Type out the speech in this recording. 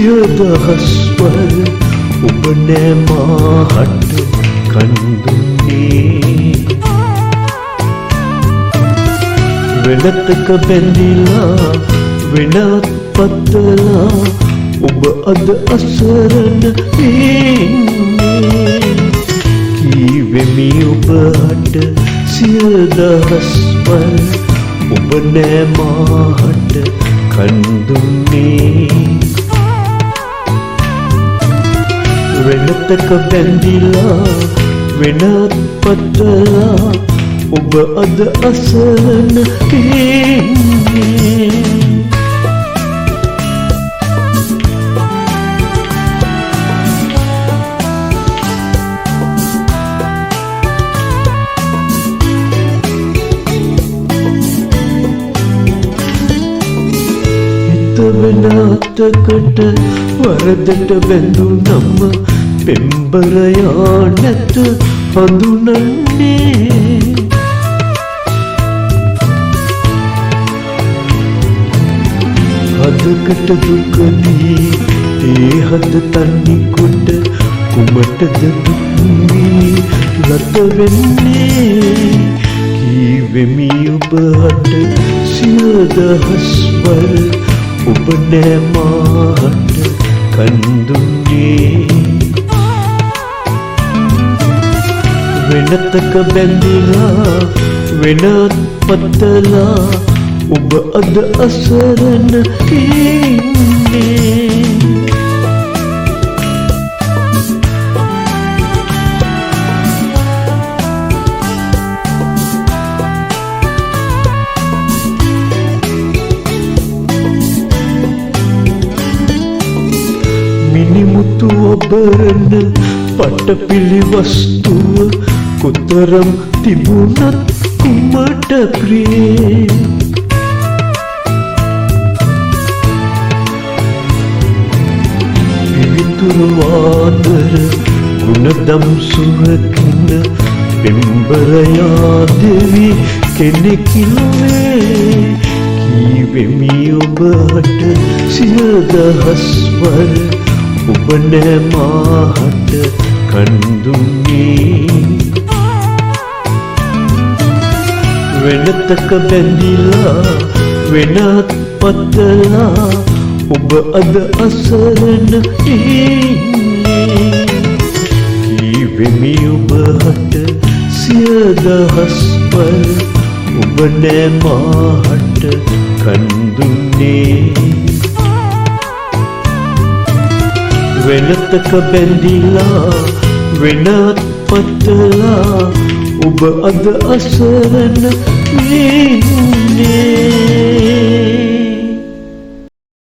සියදහස්වර ඔබ නෑ මාහට කන්දුන්නේ වෙනතක බැඳිලා වෙනත් පතලා ඔබ අද අසරණ ඉන්නේ කීවෙමි ඔබට සියදහස්වර ඔබ නෑ මාහට කන්දුන්නේ වෙනතක බැඳිලා වෙනත් පතලා ඔබ අද අසරණ ඉන්නේ වෙනතකට වරදට බැඳුනම පෙම්බරයා නැත හඳුනන්නේ හදකට දුකදී ඒ හද තනිකොට කුමටද දුක්වී ලත වෙන්නේ කීවෙමි ඔබට සියදහස්වර ඔබ නෑ මාහට කන්දුන්නේ වෙනතක බැඳිලා වෙනත් පතලා ඔබ අද අසරණ ඉන්නේ මිනිමුතු ඔබරන පටපිලි වස්තුව කොතරම් තිබුණත් කුමට ප්‍රියේ පිවිතුරු ආදර ගුණදම් සුරකින පෙම්බරයා දෙවි කෙනෙකිලේ කීවෙමි ඔබට සියදහස්වර ඔබ නෑ මාහට කන්දුන්නේ වෙනතක බැඳිලා වෙනත් පතලා ඔබ අද අසරණ ඉන්නේ කීවෙමි ඔබට සියදහස්වර ඔබ නෑ මාහට කන්දුන්නේ වෙනතක බැඳිලා වෙනත් පතලා ඔබ අද අසරණ ඉන්නේ